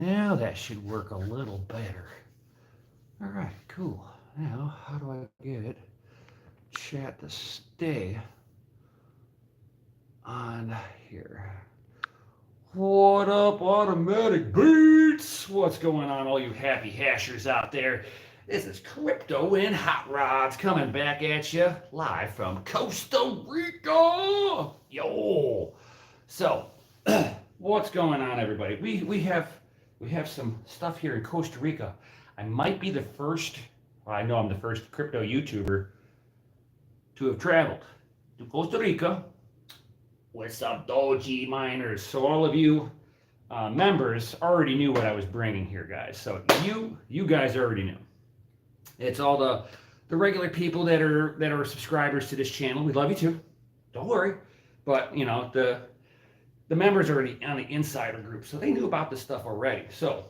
Now that should work a little better. All right, cool. Now, how do I get chat to stay on here? What up, automatic beats? What's going on, all you happy hashers out there? This is Crypto and Hot Rods coming back at you live from Costa Rica. Yo. So, what's going on, everybody? We have some stuff here in Costa Rica. I might be the first. Well, I know I'm the first crypto YouTuber to have traveled to Costa Rica with some Doji miners. So all of you members already knew what I was bringing here, guys. So you guys already knew. It's all the regular people that are subscribers to this channel. We love you too. Don't worry. But you know the members are already on the insider group, so they knew about this stuff already. So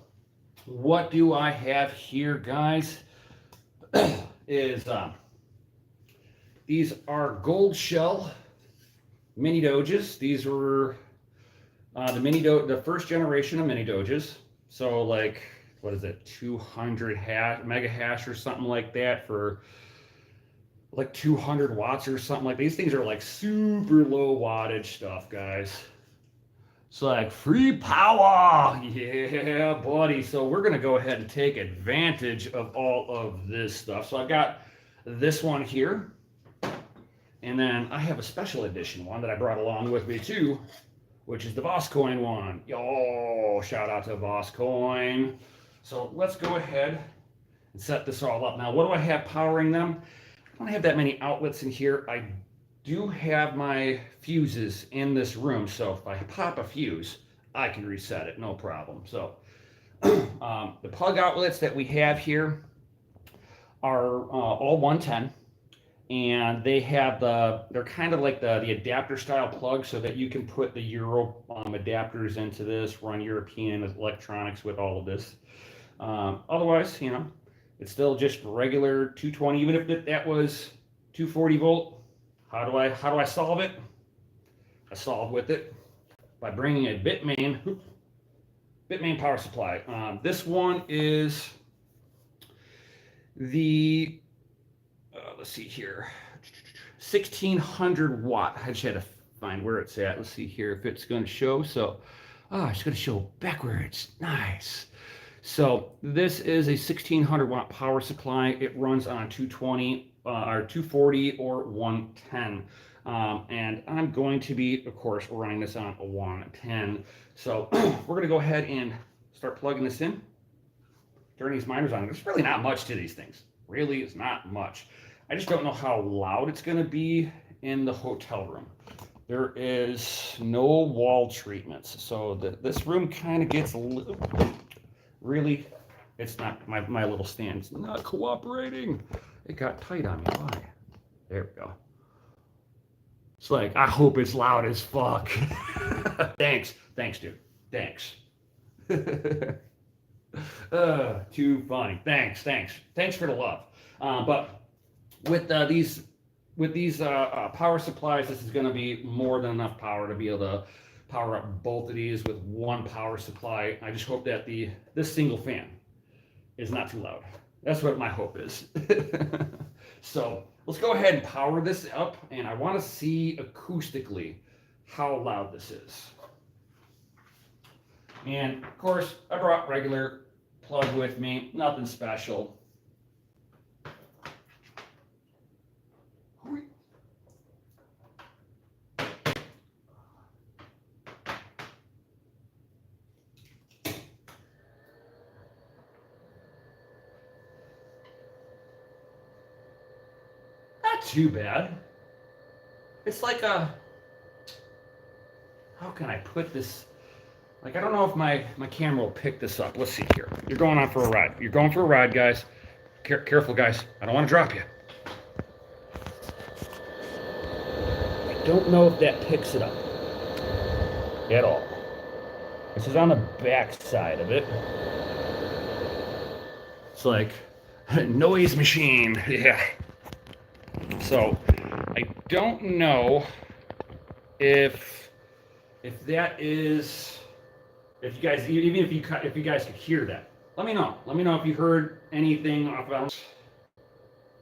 what do I have here, guys? Is these are gold shell mini doges. These were the first generation of mini doges. So like, what is it, 200 mega hash or something like that for like 200 watts or something like that. These things are like super low wattage stuff, guys. It's like free power. Yeah, buddy. So we're going to go ahead and take advantage of all of this stuff. So I've got this one here. And then I have a special edition one that I brought along with me too, which is the Voss Coin one. Yo, shout out to Voss Coin. So let's go ahead and set this all up. Now, what do I have powering them? I don't have that many outlets in here. I do have my fuses in this room, so if I pop a fuse, I can reset it, no problem. So the plug outlets that we have here are all 110, and they have they're kind of like the adapter style plug, so that you can put the Euro adapters into this, run European electronics with all of this. Otherwise, you know, it's still just regular 220, even if that was 240 volt. How do I solve it? I solve with it by bringing a Bitmain power supply. This one is the let's see here, 1600 watt. I just had to find where it's at. Let's see here if it's going to show. So, it's going to show backwards. Nice. So this is a 1600 watt power supply. It runs on 220 or 240 or 110. And I'm going to be, of course, running this on a 110. So we're going to go ahead and start plugging this in. Turn these miners on. There's really not much to these things. Really, it's not much. I just don't know how loud it's going to be in the hotel room. There is no wall treatments. So this room kind of gets a little... Really, it's not, my little stand's not cooperating. It got tight on me. Why? There we go. It's like, I hope it's loud as fuck. Thanks, dude. Thanks. Too funny. Thanks for the love. But with these power supplies, this is going to be more than enough power to be able to power up both of these with one power supply. I just hope that this single fan is not too loud. That's what my hope is. So let's go ahead and power this up, and I want to see acoustically how loud this is. And of course, I brought regular plug with me, nothing special. Too bad. It's like how can I put this? Like, I don't know if my camera will pick this up. Let's see here. You're going on for a ride. You're going for a ride, guys. Careful, guys. I don't want to drop you. I don't know if that picks it up at all. This is on the back side of it. It's like a noise machine. Yeah. So I don't know if that is If you guys, even if you guys could hear that, let me know. Let me know if you heard anything off of.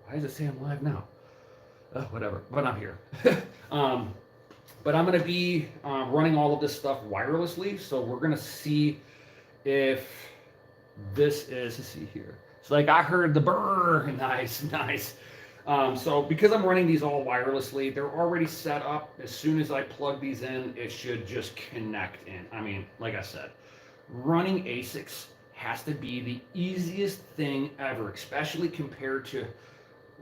Why does it say I'm live now? Whatever, but I'm here. um, but I'm going to be running all of this stuff wirelessly, so we're going to see if this is, let's see here. It's like I heard the brr, nice, nice. So because I'm running these all wirelessly, they're already set up. As soon as I plug these in, it should just connect in. I mean, like I said, running ASICs has to be the easiest thing ever, especially compared to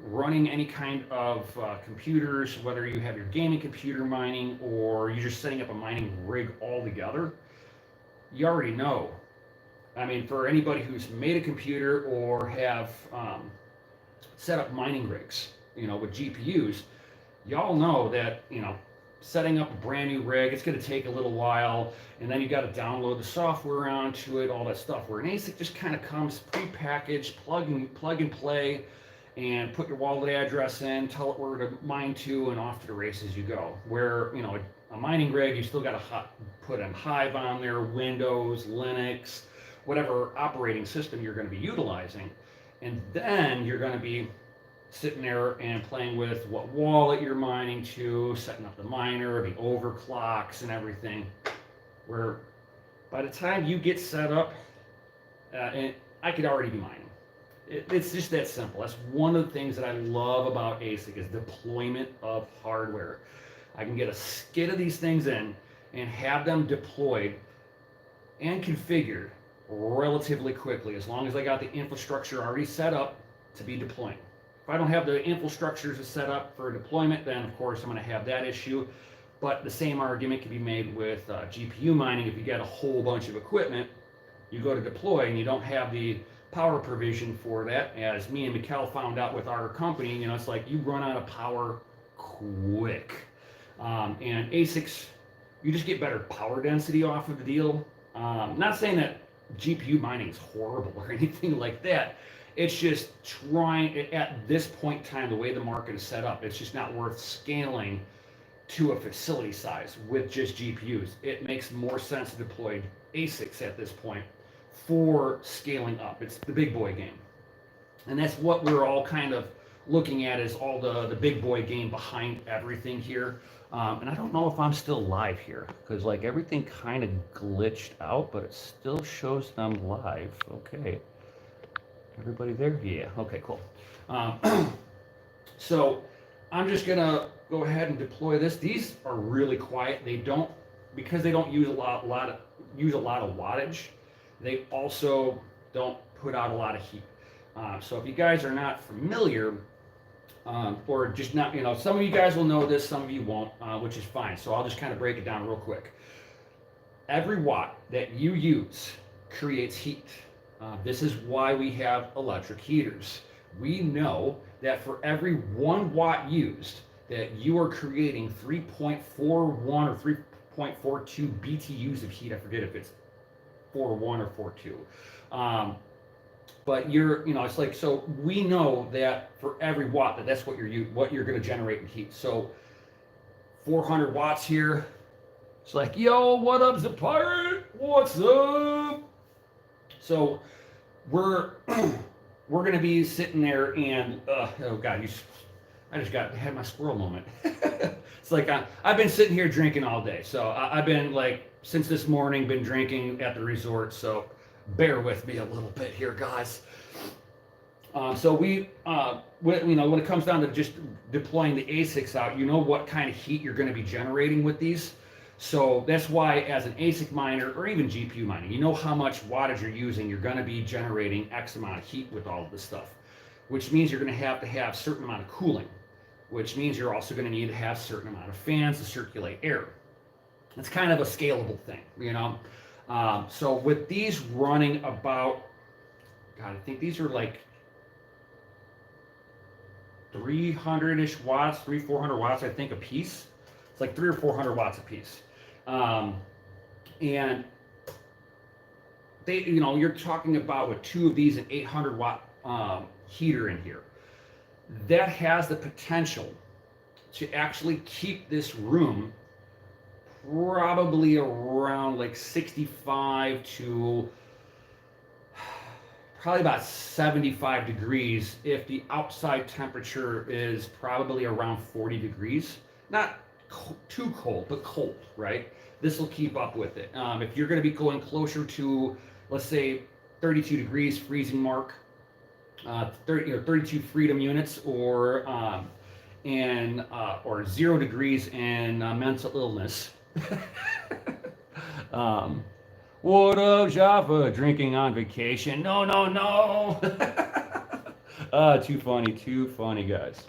running any kind of computers, whether you have your gaming computer mining or you're just setting up a mining rig altogether. You already know. I mean, for anybody who's made a computer or have set up mining rigs, with GPUs, y'all know that, setting up a brand new rig, it's going to take a little while, and then you got to download the software onto it, all that stuff. Where an ASIC just kind of comes pre-packaged, plug and play, and put your wallet address in, tell it where to mine to, and off to the races you go. Where, a mining rig, you still got to put in Hive on there, Windows, Linux, whatever operating system you're going to be utilizing. And then you're going to be sitting there and playing with what wallet you're mining to, setting up the miner, the overclocks and everything. Where by the time you get set up, and I could already be mining. It's just that simple. That's one of the things that I love about ASIC is deployment of hardware. I can get a skid of these things in and have them deployed and configured relatively quickly, as long as I got the infrastructure already set up to be deploying. If I don't have the infrastructure set up for deployment, then of course I'm going to have that issue. But the same argument can be made with GPU mining. If you got a whole bunch of equipment, you go to deploy and you don't have the power provision for that. As me and Mikkel found out with our company, it's like you run out of power quick. And ASICs, you just get better power density off of the deal. Not saying that GPU mining is horrible or anything like that. It's just at this point in time, the way the market is set up, it's just not worth scaling to a facility size with just GPUs. It makes more sense to deploy ASICs at this point for scaling up. It's the big boy game. And that's what we're all kind of looking at, is all the big boy game behind everything here. And I don't know if I'm still live here, because like everything kind of glitched out, but it still shows them live. Okay. Everybody there? Yeah. Okay, cool. So I'm just going to go ahead and deploy this. These are really quiet. Because they don't use a lot of wattage, they also don't put out a lot of heat. So if you guys are not familiar, or just not, some of you guys will know this, some of you won't, which is fine. So I'll just kind of break it down real quick. Every watt that you use creates heat. This is why we have electric heaters. We know that for every 1 watt used, that you are creating 3.41 or 3.42 BTUs of heat. I forget if it's 4.1 or 4.2. But it's like, so we know that for every watt, that's what you're going to generate in heat. So 400 watts here. It's like, yo, what up, the pirate? What's up? So we're going to be sitting there and oh god, I just had my squirrel moment. It's like I've been sitting here drinking all day. So I've been like, since this morning, been drinking at the resort. So bear with me a little bit here, guys. So when it comes down to just deploying the ASICs out, you know what kind of heat you're going to be generating with these. So that's why, as an ASIC miner or even GPU mining, you know how much wattage you're using. You're going to be generating X amount of heat with all of this stuff, which means you're going to have a certain amount of cooling, which means you're also going to need to have a certain amount of fans to circulate air. It's kind of a scalable thing, So with these running about, God, I think these are like 300-ish watts, 400 watts, I think, a piece. It's like 300 or 400 watts a piece. And they, you're talking about with 2 of these, an 800 watt heater in here. That has the potential to actually keep this room probably around like 65 to probably about 75 degrees if the outside temperature is probably around 40 degrees. Not too cold, but cold, right? This will keep up with it. If you're going to be going closer to, let's say, 32 degrees freezing mark, 32 freedom units, or or 0 degrees and mental illness. What up, Java? Drinking on vacation? No, no, no. Too funny, guys.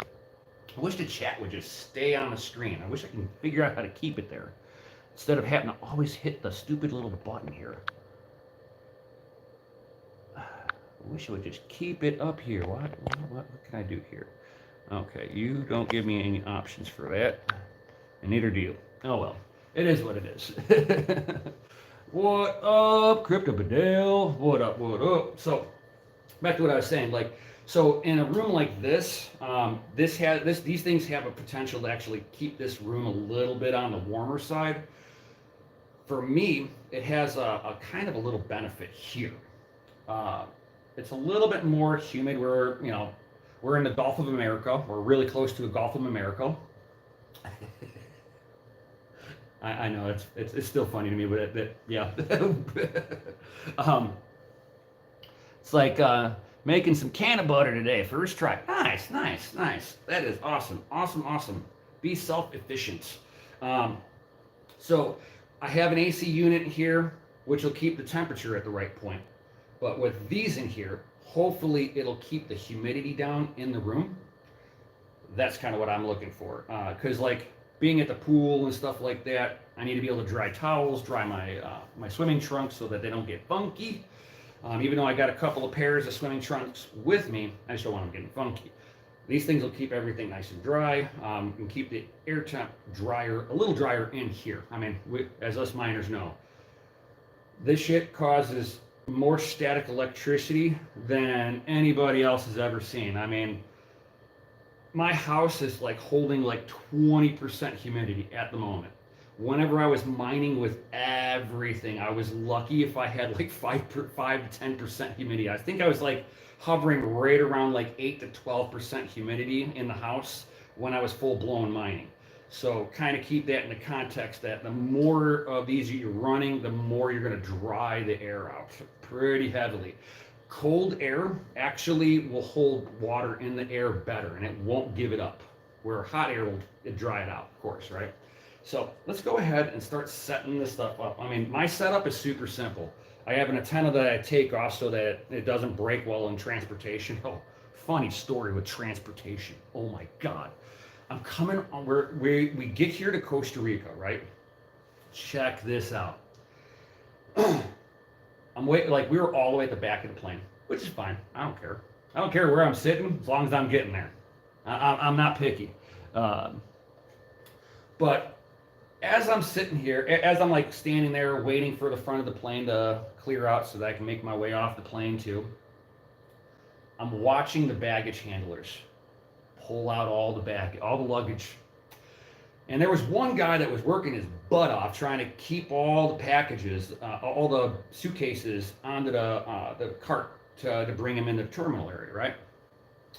I wish the chat would just stay on the screen. I wish I can figure out how to keep it there instead of having to always hit the stupid little button here. I wish it would just keep it up here. What can I do here? Okay, you don't give me any options for that, and neither do you. Oh well, it is what it is. What up, Crypto Badale? What up, what up? So, back to what I was saying, like, so in a room like this, these things have a potential to actually keep this room a little bit on the warmer side. For me, it has a kind of a little benefit here. It's a little bit more humid. We're in the Gulf of America. We're really close to the Gulf of America. I know it's still funny to me, but yeah. It's like making some can of butter today, first try. Nice. That is awesome. Be self-efficient. So I have an AC unit here, which will keep the temperature at the right point. But with these in here, hopefully it'll keep the humidity down in the room. That's kind of what I'm looking for. Because like being at the pool and stuff like that, I need to be able to dry towels, dry my swimming trunks so that they don't get funky. Even though I got a couple of pairs of swimming trunks with me, I just don't want them getting funky. These things will keep everything nice and dry, and keep the air temp drier, a little drier in here. I mean, as us miners know, this shit causes more static electricity than anybody else has ever seen. I mean, my house is like holding like 20% humidity at the moment. Whenever I was mining with everything, I was lucky if I had like 5 to 10% humidity. I think I was like hovering right around like 8 to 12% humidity in the house when I was full blown mining. So kind of keep that in the context that the more of these you're running, the more you're going to dry the air out pretty heavily. Cold air actually will hold water in the air better and it won't give it up, where hot air will dry it out, of course, right? So let's go ahead and start setting this stuff up. I mean, my setup is super simple. I have an antenna that I take off so that it doesn't break well in transportation. Oh, funny story with transportation. Oh my God. I'm coming on, we get here to Costa Rica, right? Check this out. I'm waiting, like we were all the way at the back of the plane, which is fine. I don't care. I don't care where I'm sitting as long as I'm getting there. I'm not picky. But as I'm sitting here, as I'm like standing there waiting for the front of the plane to clear out so that I can make my way off the plane too, I'm watching the baggage handlers pull out all the luggage. And there was one guy that was working his butt off trying to keep all the packages, all the suitcases onto the cart to bring him into the terminal area, right?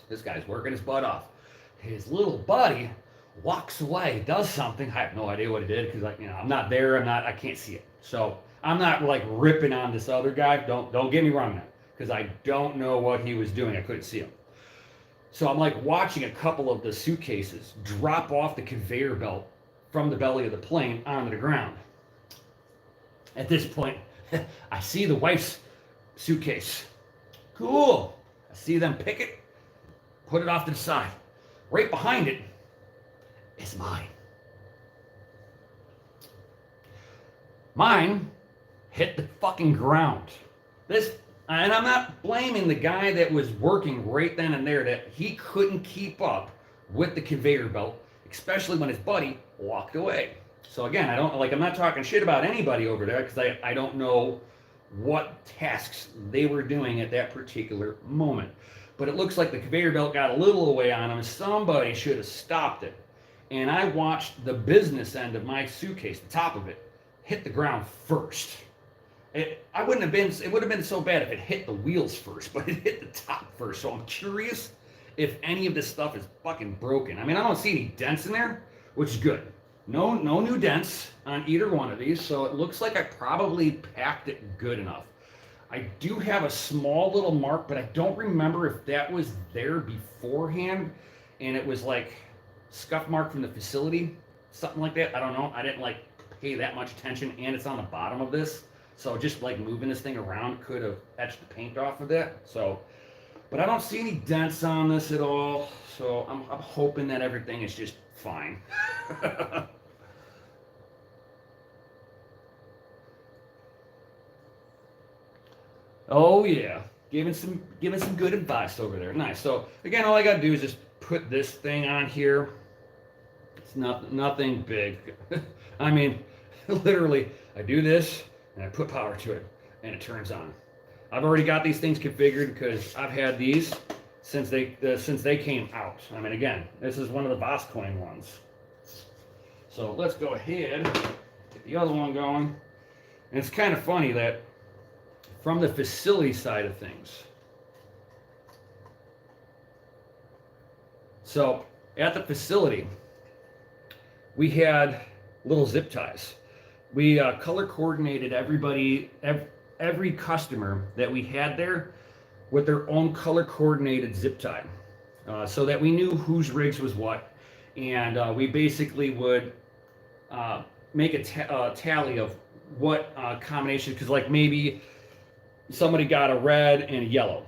This guy's working his butt off. His little buddy walks away, does something. I have no idea what he did because I'm not there. I can't see it. So I'm not like ripping on this other guy. Don't get me wrong now, because I don't know what he was doing. I couldn't see him. So I'm like watching a couple of the suitcases drop off the conveyor belt from the belly of the plane onto the ground. At this point, I see the wife's suitcase. Cool. I see them pick it, put it off to the side. Right behind it is mine. Mine hit the fucking ground. And I'm not blaming the guy that was working right then and there, that he couldn't keep up with the conveyor belt, especially when his buddy walked away. So again, I'm not talking shit about anybody over there because I don't know what tasks they were doing at that particular moment. But it looks like the conveyor belt got a little away on him. Somebody should have stopped it. and I watched the business end of my suitcase, the top of it, hit the ground first. I wouldn't have been. It would have been so bad if it hit the wheels first, but it hit the top first. So I'm curious if any of this stuff is fucking broken. I mean, I don't see any dents in there, which is good. No new dents on either one of these, so it looks like I probably packed it good enough. I do have a small little mark, but I don't remember if that was there beforehand, and it was like scuff mark from the facility, something like that. I don't know. I didn't like pay that much attention, and it's on the bottom of this. So just like moving this thing around could have etched the paint off of that. So, but I don't see any dents on this at all. So I'm hoping that everything is just fine. Oh yeah, giving some good advice over there. Nice. So again, all I gotta do is just put this thing on here. It's nothing big. I mean, literally, I do this and I put power to it, and it turns on. I've already got these things configured because I've had these since they came out. I mean, again, this is one of the Voscoin ones. So let's go ahead, get the other one going. And it's kind of funny that from the facility side of things. So at the facility, we had little zip ties. We color coordinated every customer that we had there with their own color coordinated zip tie, so that we knew whose rigs was what, and we basically would make a tally of what combination, because like maybe somebody got a red and a yellow,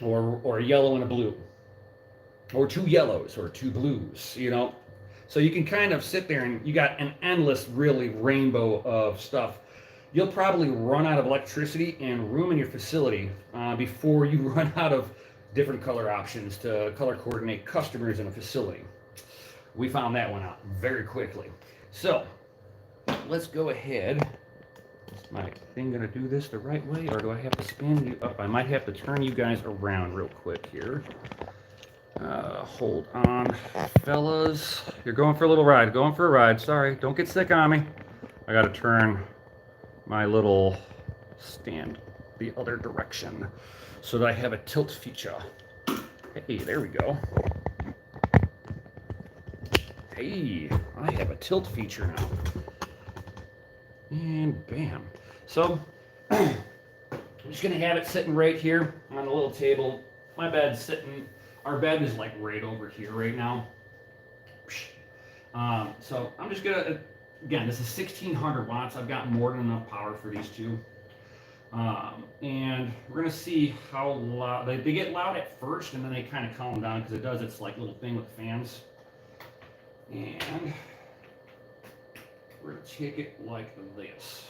or a yellow and a blue, or two yellows or two blues, you know. So you can kind of sit there and you got an endless, really rainbow of stuff. You'll probably run out of electricity and room in your facility before you run out of different color options to color coordinate customers in a facility. We found that one out very quickly. So let's go ahead. Is my thing gonna do this the right way, or do I have to spin you up? I might have to turn you guys around real quick here. Hold on, fellas. You're going for a little ride. Going for a ride. Sorry, don't get sick on me. I gotta turn my little stand the other direction so that I have a tilt feature. Hey, there we go. Hey, I have a tilt feature now. And bam. So, I'm just gonna have it sitting right here on the little table. My bed's sitting, our bed is like right over here right now. So I'm just gonna, again, this is 1600 watts. I've got more than enough power for these two. And we're gonna see how loud, they get loud at first and then they kind of calm down because it does its like little thing with fans. And we're gonna take it like this.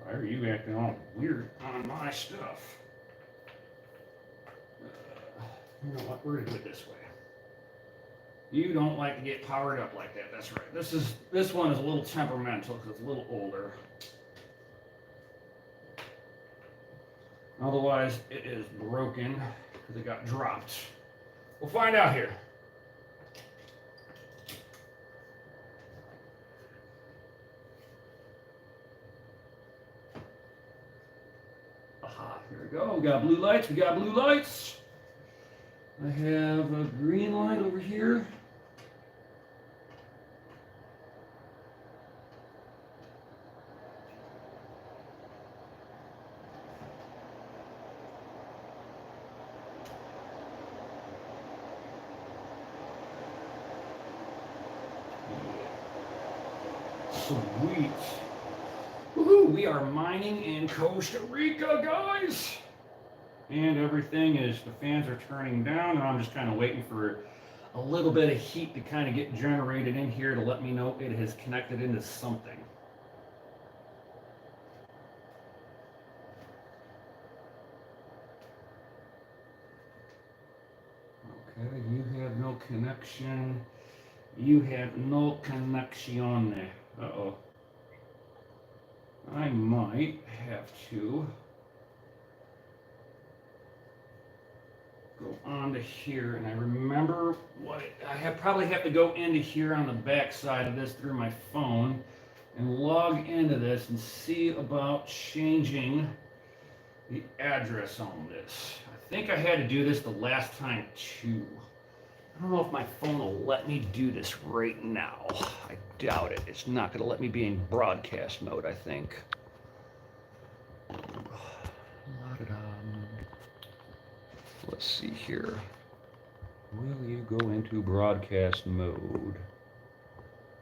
Why are you acting all weird on my stuff? You know what? We're gonna do it this way. You don't like to get powered up like that. That's right. This one is a little temperamental because it's a little older. Otherwise, it is broken because it got dropped. We'll find out here. Aha, here we go. We got blue lights. We got blue lights. I have a green light over here. Sweet. Woohoo, we are mining in Costa Rica, guys. And everything is, the fans are turning down, and I'm just kind of waiting for a little bit of heat to kind of get generated in here to let me know it has connected into something. Okay, you have no connection. You have no connection. Uh-oh. I might have to go onto here, and I remember probably have to go into here on the back side of this through my phone and log into this and see about changing the address on this. I think I had to do this the last time too. I don't know if my phone will let me do this right now. I doubt it. It's not going to let me be in broadcast mode, I think. Let's see here. Will you go into broadcast mode?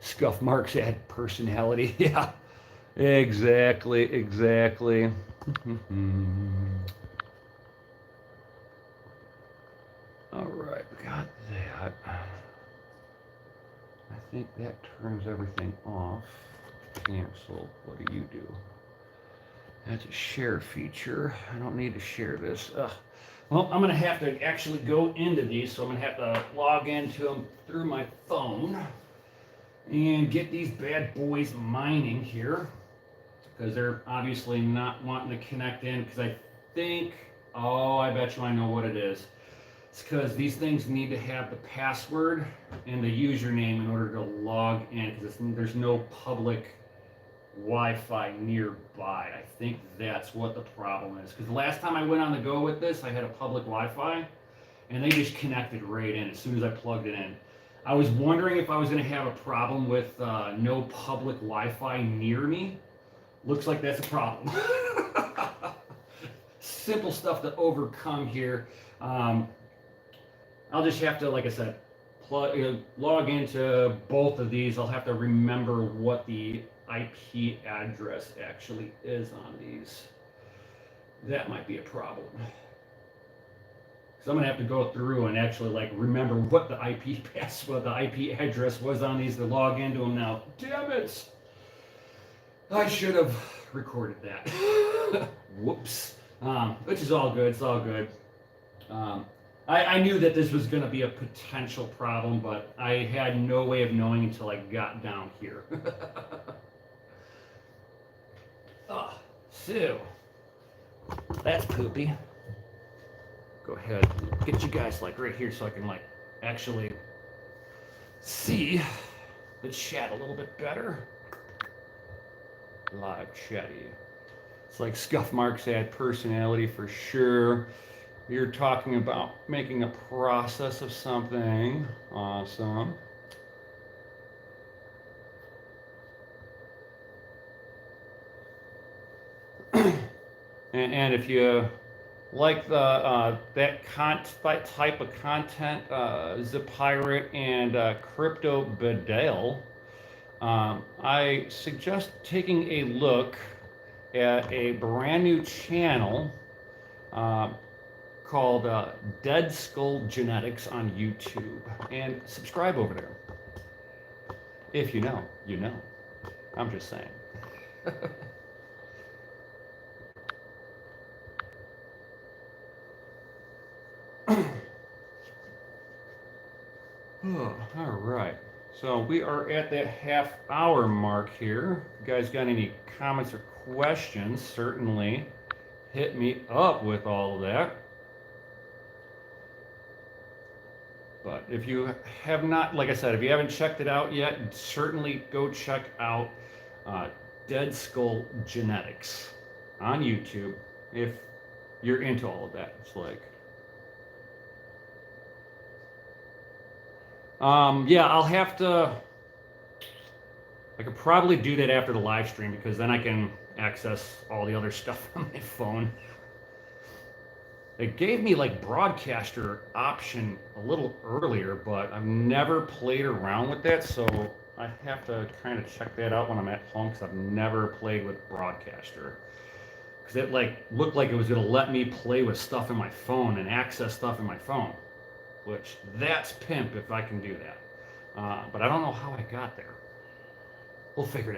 Scuff marks add personality. Yeah, exactly. All right, we got that. I think that turns everything off. Cancel. What do you do? That's a share feature. I don't need to share this. Well, I'm going to have to actually go into these, so I'm going to have to log into them through my phone and get these bad boys mining here, because they're obviously not wanting to connect in, because I think, I bet you I know what it is. It's because these things need to have the password and the username in order to log in, because there's no public Wi-Fi nearby. I think that's what the problem is, because the last time I went on the go with this, I had a public Wi-Fi and they just connected right in as soon as I plugged it in. I was wondering if I was going to have a problem with no public Wi-Fi near me. Looks like that's a problem. Simple stuff to overcome here. I'll just have to, like I said, log into both of these. I'll have to remember what the IP address actually is on these. That might be a problem. So I'm gonna have to go through and actually remember what the IP address was on these to log into them now. Damn it! I should have recorded that. Whoops. Which is all good. It's all good. I knew that this was going to be a potential problem, but I had no way of knowing until I got down here. So that's poopy. Go ahead, get you guys right here so I can actually see the chat a little bit better. Live chatty. It's like scuff marks add personality for sure. You're talking about making a process of something. Awesome. And if you like that type of content, Zipirate and Crypto Bedale, I suggest taking a look at a brand new channel called Dead Skull Genetics on YouTube, and subscribe over there. If you know, you know. I'm just saying. All right. So we are at that half-hour mark here. If you guys got any comments or questions, certainly hit me up with all of that. But if you have not, like I said, if you haven't checked it out yet, certainly go check out Dead Skull Genetics on YouTube if you're into all of that. It's yeah, I'll have to, I could probably do that after the live stream, because then I can access all the other stuff on my phone. It gave me broadcaster option a little earlier, but I've never played around with that, so I have to kind of check that out when I'm at home, because I've never played with broadcaster. Because it looked like it was going to let me play with stuff in my phone and access stuff in my phone, which that's pimp if I can do that. But I don't know how I got there. I'll figure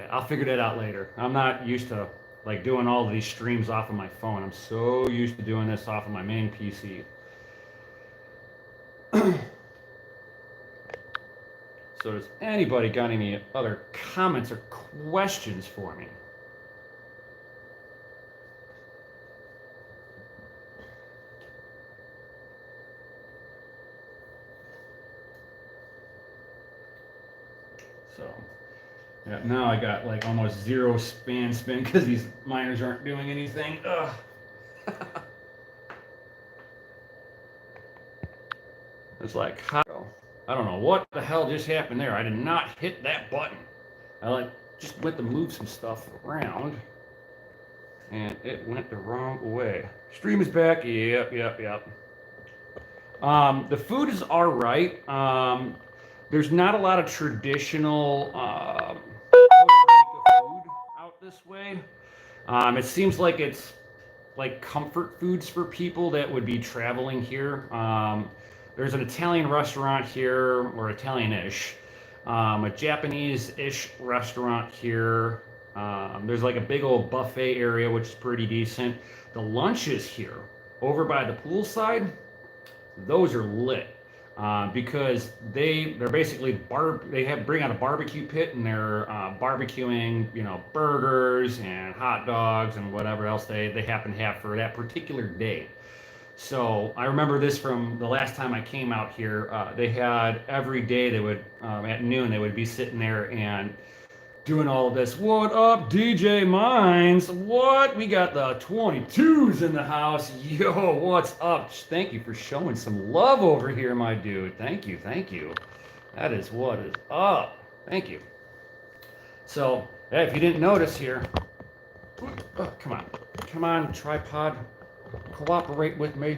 that out later. I'm not used to doing all of these streams off of my phone. I'm so used to doing this off of my main PC. So does anybody got any other comments or questions for me? So yeah, now I got like almost zero spin because these miners aren't doing anything. Ugh. It's like, how? I don't know what the hell just happened there. I did not hit that button. I like just went to move some stuff around, and it went the wrong way. Stream is back. Yep. The food is all right. There's not a lot of traditional Costa Rica food out this way. It seems like it's like comfort foods for people that would be traveling here. There's an Italian restaurant here, or Italian-ish, a Japanese-ish restaurant here. There's like a big old buffet area, which is pretty decent. The lunches here, over by the poolside, those are lit. Because they're basically bring out a barbecue pit and they're barbecuing, you know, burgers and hot dogs and whatever else they happen to have for that particular day. So I remember this from the last time I came out here. They had every day they would at noon they would be sitting there and doing all of this. What up, DJ Mines? What? We got the 22s in the house. Yo, what's up? Thank you for showing some love over here, my dude. Thank you. That is what is up. Thank you. So, hey, if you didn't notice here, come on, tripod, cooperate with me.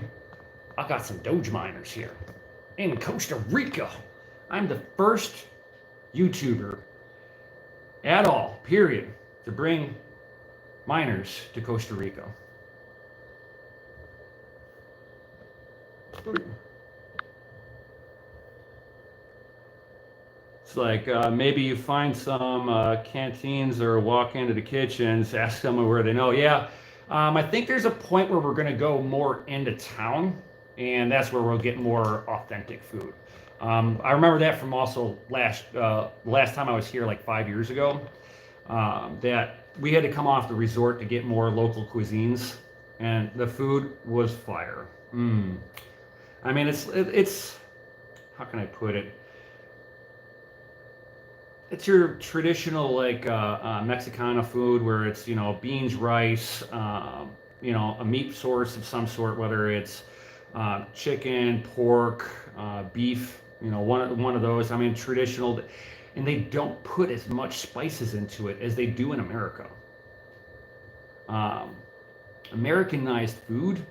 I got some Doge miners here in Costa Rica. I'm the first YouTuber at all, period, to bring miners to Costa Rica. It's like maybe you find some canteens or walk into the kitchens, ask someone where they know. Yeah, I think there's a point where we're going to go more into town, and that's where we'll get more authentic food. I remember that from also last time I was here like 5 years ago, that we had to come off the resort to get more local cuisines, and the food was fire. I mean, it's how can I put it? It's your traditional like Mexicana food where it's, you know, beans, rice, you know, a meat source of some sort, whether it's chicken, pork, beef, you know, one of those. I mean, traditional, and they don't put as much spices into it as they do in America. Americanized food,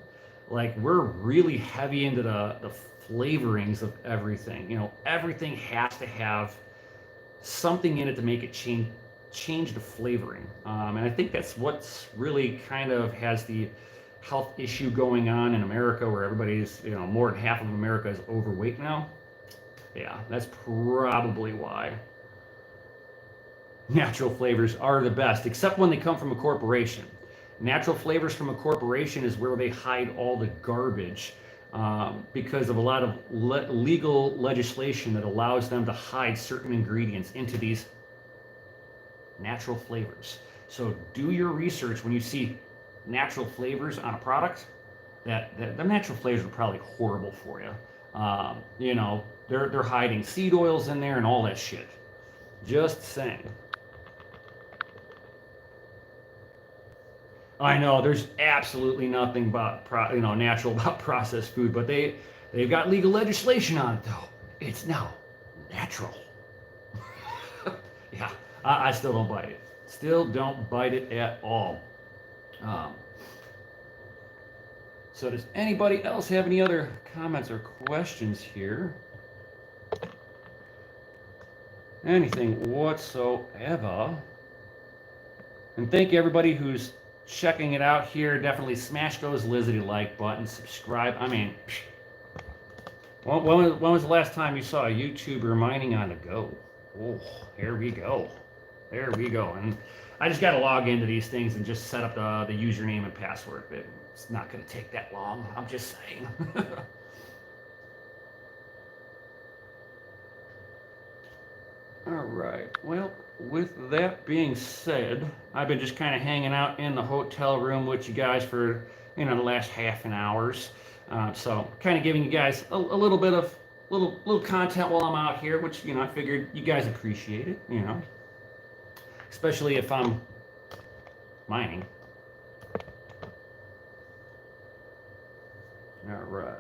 like we're really heavy into the flavorings of everything. You know, everything has to have something in it to make it change the flavoring. And I think that's what's really kind of has the health issue going on in America, where everybody's, you know, more than half of America is overweight now. Yeah, that's probably why. Natural flavors are the best, except when they come from a corporation. Natural flavors from a corporation is where they hide all the garbage, because of a lot of legal legislation that allows them to hide certain ingredients into these natural flavors. So do your research when you see natural flavors on a product. That the natural flavors are probably horrible for you. You know, they're hiding seed oils in there and all that shit. Just saying. I know there's absolutely nothing about natural about processed food, but they've got legal legislation on it though. It's now natural. Yeah, I still don't bite it. Still don't bite it at all. So does anybody else have any other comments or questions here? Anything whatsoever? And thank you everybody who's checking it out here. Definitely smash those Lizzie like buttons, subscribe. I mean, when was the last time you saw a YouTuber mining on the go? Oh, here we go. There we go. And I just got to log into these things and just set up the username and password. But it's not going to take that long. I'm just saying. All right. Well, with that being said, I've been just kind of hanging out in the hotel room with you guys for, you know, the last half an hour. So kind of giving you guys a little bit of little content while I'm out here, which I figured you guys appreciate it, especially if I'm mining. All right.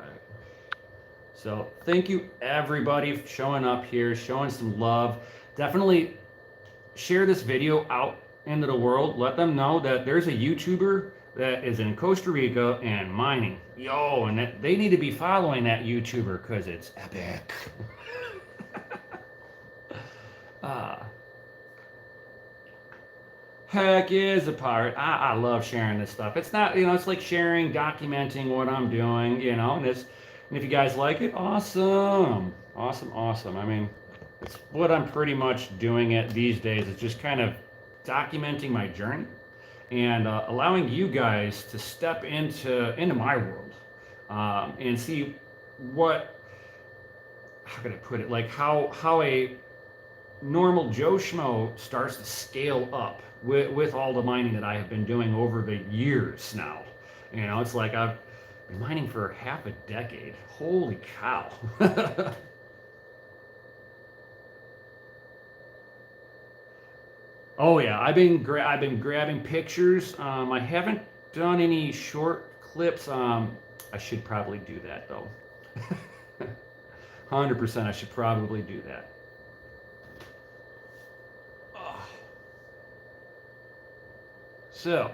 So thank you everybody for showing up here, showing some love. Definitely share this video out into the world. Let them know that there's a YouTuber that is in Costa Rica and mining. Yo, and that they need to be following that YouTuber because it's epic. Heck is a pirate. I love sharing this stuff. It's not, it's like sharing, documenting what I'm doing, and if you guys like it, awesome. Awesome. I mean, it's what I'm pretty much doing it these days. It's just kind of documenting my journey and allowing you guys to step into my world and see how can I put it, like how a normal Joe Schmo starts to scale up with all the mining that I have been doing over the years now. It's like I've been mining for half a decade. Holy cow. Oh yeah, I've been grabbing pictures. I haven't done any short clips. I should probably do that though. 100%, I should probably do that. So,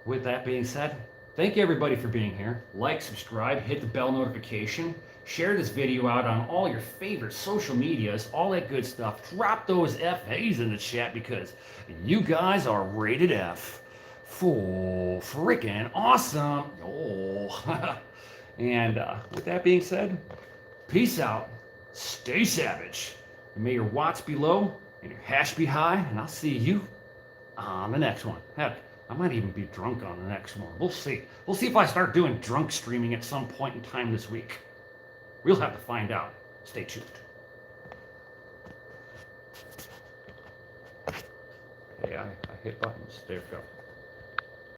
with that being said, thank you everybody for being here. Like, subscribe, hit the bell notification, share this video out on all your favorite social medias, all that good stuff. Drop those FAs in the chat because you guys are rated F. For freaking awesome. Oh. And with that being said, peace out, stay savage, and may your watts be low and your hash be high, and I'll see you on the next one. Heck, I might even be drunk on the next one. We'll see. We'll see if I start doing drunk streaming at some point in time this week. We'll have to find out. Stay tuned. Hey, I hit buttons. There we go.